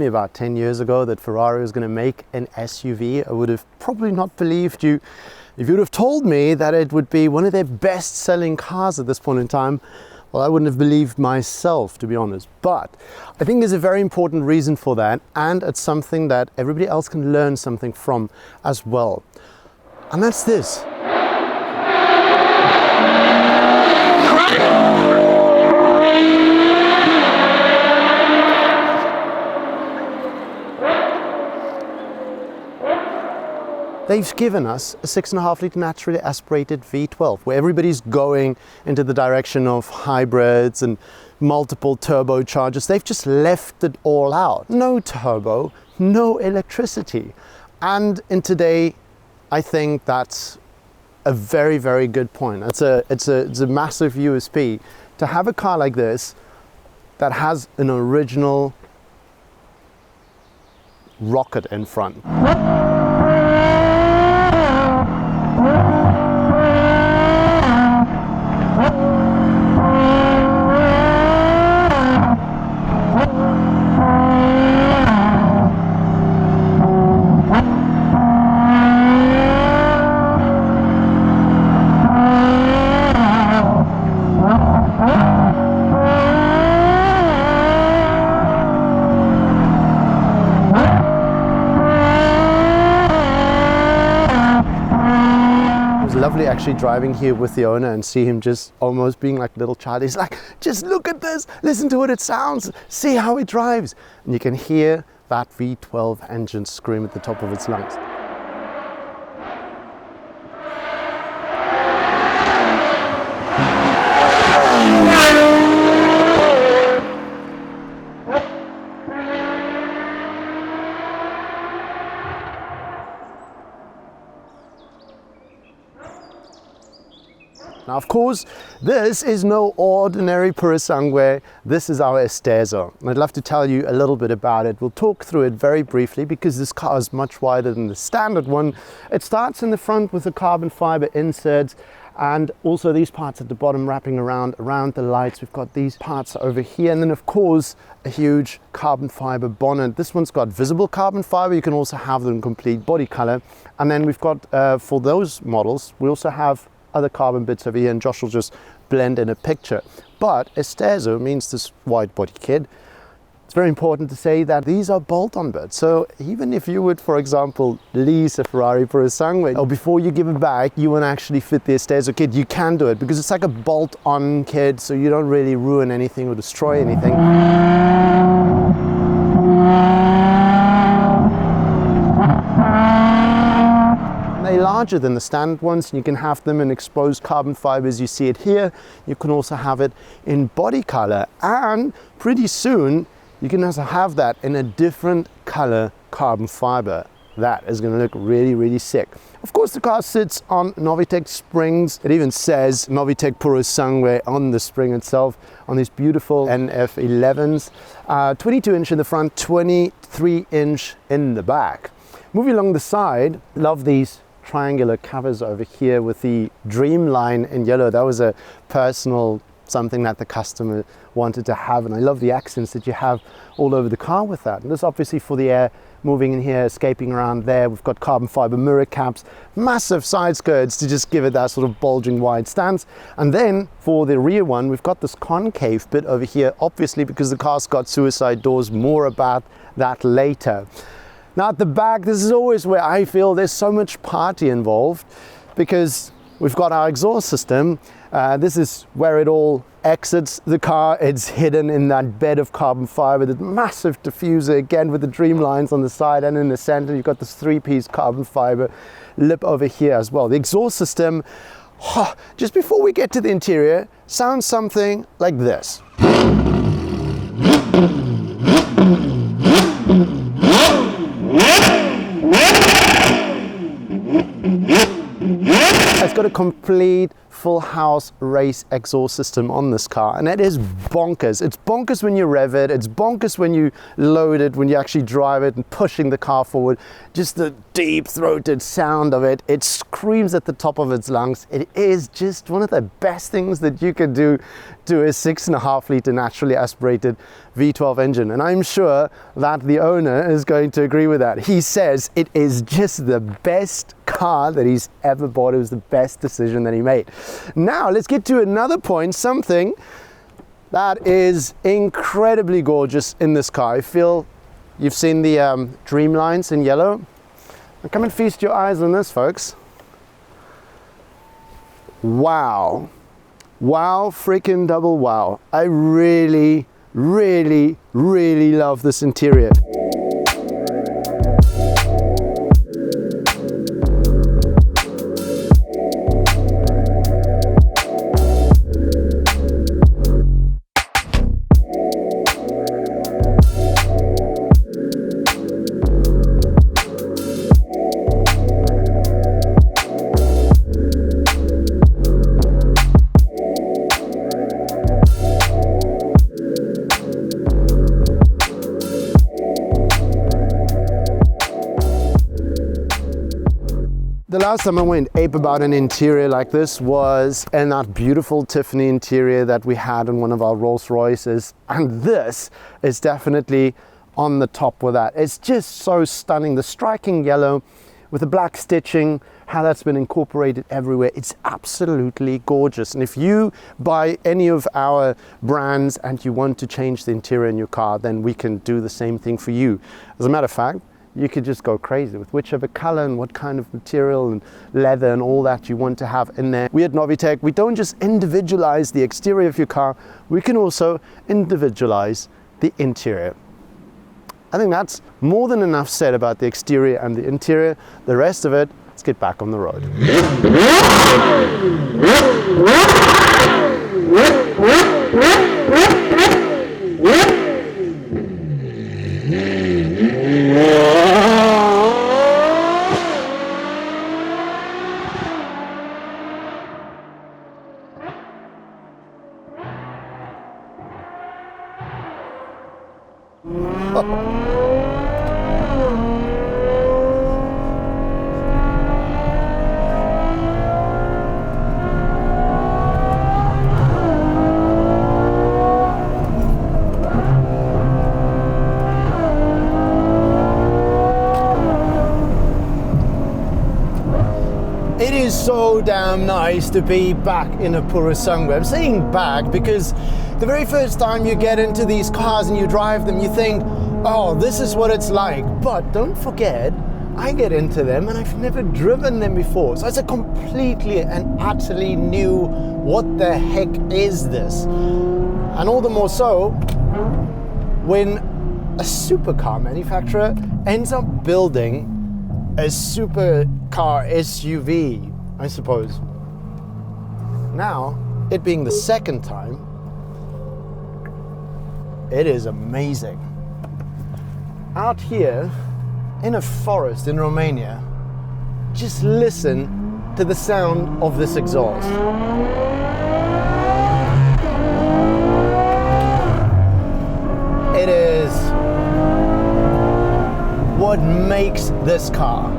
me about 10 years ago that Ferrari was going to make an SUV, I would have probably not believed you. If you would have told me that it would be one of their best-selling cars at this point in time, well, I wouldn't have believed myself, to be honest. But I think there's a very important reason for that, and it's something that everybody else can learn something from as well. And that's this. They've given us a 6.5 litre naturally aspirated V12, where everybody's going into the direction of hybrids and multiple turbochargers. They've just left it all out. No turbo, no electricity. And in today, I think that's a very, very good point. It's a massive USP to have a car like this that has an original rocket in front. Lovely actually driving here with the owner and see him just almost being like a little child. He's like, just look at this, listen to what it sounds, see how it drives. And you can hear that V12 engine scream at the top of its lungs. Now, of course, this is no ordinary Purosangue. This is our Esteso. I'd love to tell you a little bit about it. We'll talk through it very briefly because this car is much wider than the standard one. It starts in the front with the carbon fiber inserts and also these parts at the bottom wrapping around the lights. We've got these parts over here, and then of course a huge carbon fiber bonnet. This one's got visible carbon fiber. You can also have them in complete body color. And then we've got for those models, we also have other carbon bits over here, and Josh will just blend in a picture. But Esteso means this wide body kit. It's very important to say that these are bolt-on bits. So even if you would, for example, lease a Ferrari Purosangue, or before you give it back, you want to actually fit the Esteso kit, you can do it because it's like a bolt-on kit, so you don't really ruin anything or destroy anything. They're larger than the standard ones, and you can have them in exposed carbon fibers. You see it here. You can also have it in body color, and pretty soon you can also have that in a different color carbon fiber. That is going to look really, really sick. Of course, the car sits on Novitec springs. It even says Novitec Purosangue on the spring itself, on these beautiful NF11s. 22 inch in the front, 23 inch in the back. Moving along the side, love these triangular covers over here with the Dreamline in yellow. That was a personal something that the customer wanted to have, and I love the accents that you have all over the car with that. And this obviously for the air moving in here, escaping around there. We've got carbon fiber mirror caps, massive side skirts to just give it that sort of bulging wide stance. And then for the rear one, we've got this concave bit over here, obviously because the car's got suicide doors. More about that later. Now at the back, this is always where I feel there's so much party involved, because we've got our exhaust system. This is where it all exits the car. It's hidden in that bed of carbon fiber, that massive diffuser again with the Dreamlines on the side, and in the center you've got this three-piece carbon fiber lip over here as well. The exhaust system, just before we get to the interior, sounds something like this. It's got a complete full house race exhaust system on this car, and it is bonkers. It's bonkers when you rev it, it's bonkers when you load it, when you actually drive it and pushing the car forward. Just the deep-throated sound of it, it screams at the top of its lungs. It is just one of the best things that you can do to a 6.5 litre naturally aspirated V12 engine, and I'm sure that the owner is going to agree with that. He says it is just the best car that he's ever bought. It was the best decision that he made. Now let's get to another point, something that is incredibly gorgeous in this car. I feel you've seen the dream lines in yellow. Now come and feast your eyes on this, folks. Wow. Wow, freaking double wow. I really, really, really love this interior. The last time I went ape about an interior like this was in that beautiful Tiffany interior that we had in one of our Rolls Royces, and this is definitely on the top with that. It's just so stunning. The striking yellow with the black stitching, how that's been incorporated everywhere. It's absolutely gorgeous. And if you buy any of our brands and you want to change the interior in your car, then we can do the same thing for you. As a matter of fact, you could just go crazy with whichever color and what kind of material and leather and all that you want to have in there. We at Novitec, we don't just individualize the exterior of your car, we can also individualize the interior. I think that's more than enough said about the exterior and the interior. The rest of it, let's get back on the road. It is so damn nice to be back in a Purosangue. I'm saying back because the very first time you get into these cars and you drive them, you think, oh, this is what it's like. But don't forget, I get into them and I've never driven them before. So it's a completely and utterly new, what the heck is this? And all the more so when a supercar manufacturer ends up building a supercar SUV, I suppose. Now, it being the second time, it is amazing. Out here in a forest in Romania, just listen to the sound of this exhaust. It is what makes this car.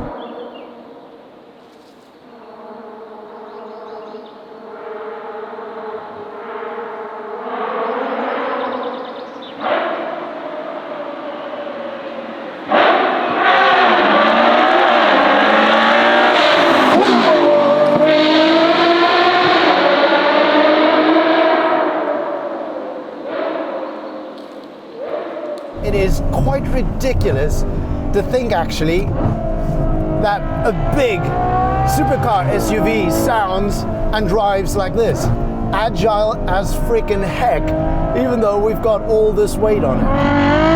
It is quite ridiculous to think actually that a big supercar SUV sounds and drives like this. Agile as freaking heck, even though we've got all this weight on it.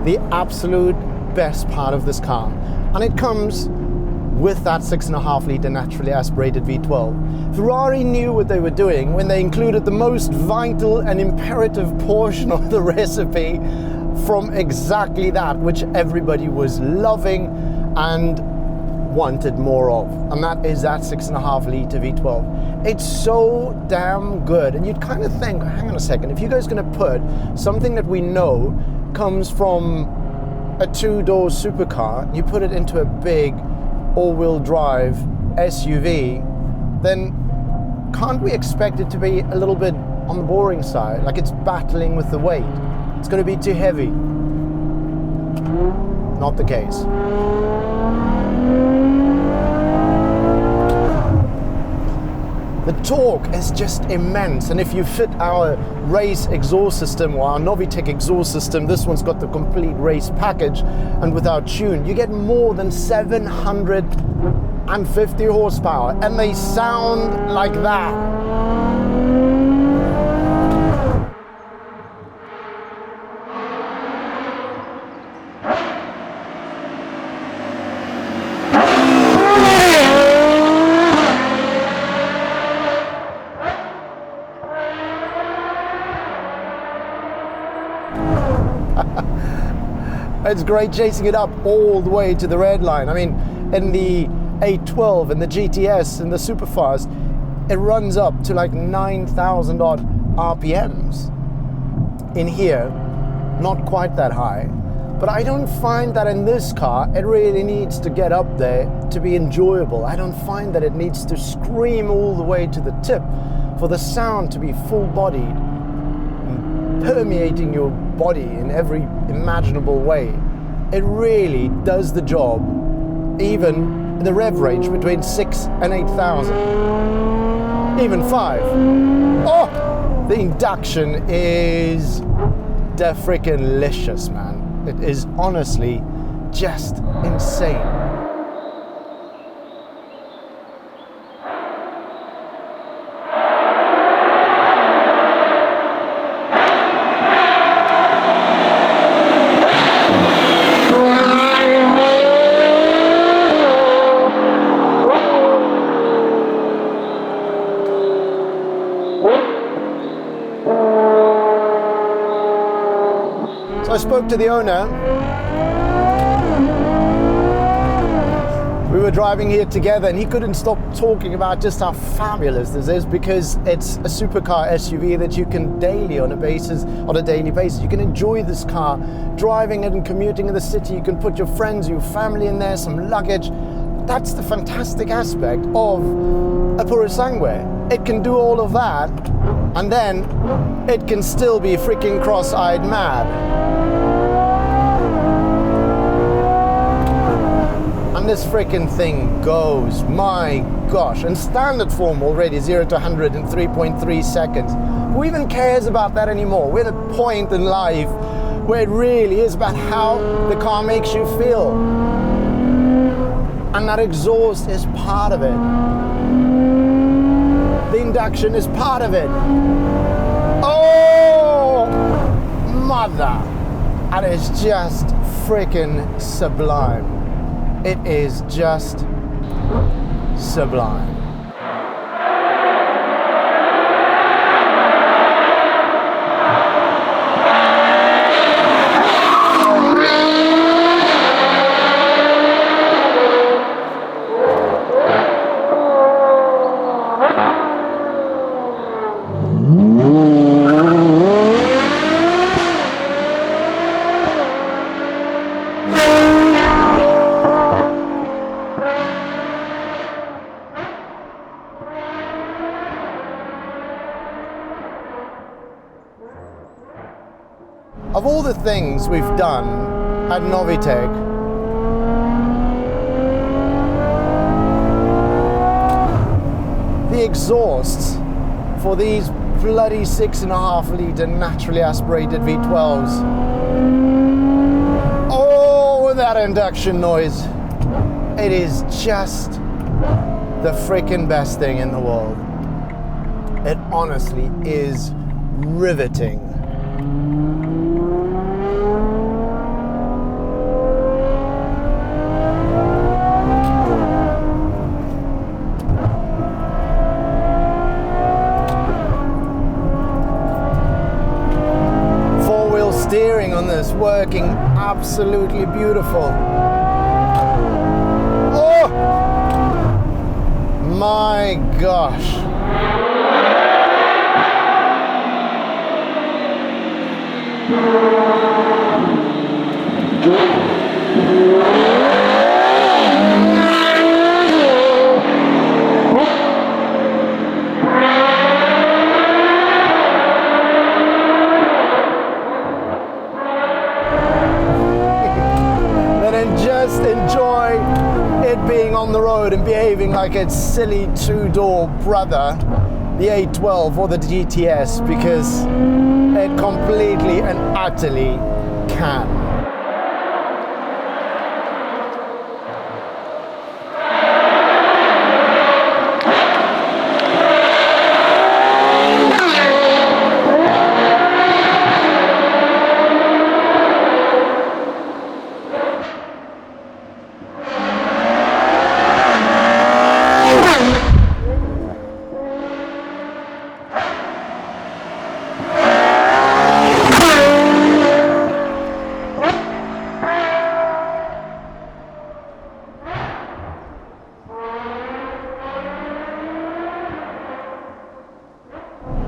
the absolute best part of this car. And it comes with that 6.5 litre naturally aspirated V12. Ferrari knew what they were doing when they included the most vital and imperative portion of the recipe from exactly that, which everybody was loving and wanted more of. And that is that 6.5 litre V12. It's so damn good. And you'd kind of think, hang on a second, if you guys are going to put something that we know comes from a two-door supercar, you put it into a big all-wheel drive SUV, then can't we expect it to be a little bit on the boring side, like it's battling with the weight? It's going to be too heavy. Not the case. The torque is just immense, and if you fit our race exhaust system or our Novitec exhaust system, this one's got the complete race package, and without tune, you get more than 750 horsepower, and they sound like that. It's great chasing it up all the way to the red line. I mean, in the 812 and the GTS and the Superfast, it runs up to like 9,000 odd RPMs. In here, not quite that high. But I don't find that in this car, it really needs to get up there to be enjoyable. I don't find that it needs to scream all the way to the tip for the sound to be full-bodied, permeating your body in every imaginable way. It really does the job, even in the rev range between 6,000 and 8,000, even 5. Oh, the induction is da frickin' licious, man. It is honestly just insane. So I spoke to the owner. We were driving here together and he couldn't stop talking about just how fabulous this is, because it's a supercar SUV that you can daily on a daily basis. You can enjoy this car, driving it and commuting in the city. You can put your friends, your family in there, some luggage. That's the fantastic aspect of a Purosangue. It can do all of that, and then it can still be freaking cross-eyed mad. And this freaking thing goes, my gosh. In standard form already, 0 to 100 in 3.3 seconds. Who even cares about that anymore? We're at a point in life where it really is about how the car makes you feel. And that exhaust is part of it. The induction is part of it. Oh, mother. And it's just freaking sublime. It is just sublime. Of all the things we've done at Novitec, the exhausts for these bloody 6.5 litre naturally aspirated V12s, oh, that induction noise, it is just the freaking best thing in the world. It honestly is riveting. goodness, working absolutely beautiful. Oh my gosh. Just enjoy it being on the road and behaving like its silly two-door brother, the A12 or the GTS, because it completely and utterly can.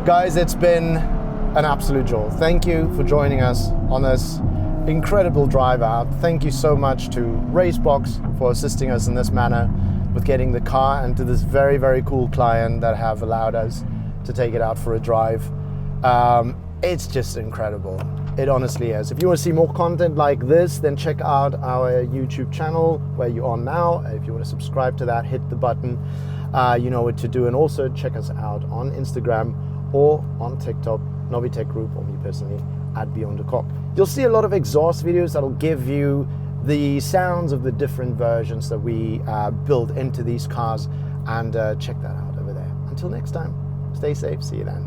Guys, it's been an absolute joy. Thank you for joining us on this incredible drive out. Thank you so much to Racebox for assisting us in this manner with getting the car, and to this very, very cool client that have allowed us to take it out for a drive. It's just incredible. It honestly is. If you want to see more content like this, then check out our YouTube channel where you're on now. If you want to subscribe to that, hit the button. You know what to do. And also check us out on Instagram or on TikTok, Novitec Group, or me personally, at Beyond the Cock. You'll see a lot of exhaust videos that'll give you the sounds of the different versions that we build into these cars, and check that out over there. Until next time, stay safe. See you then.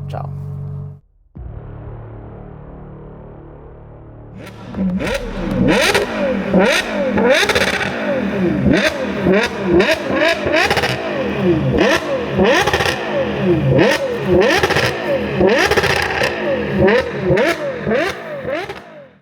Ciao. What?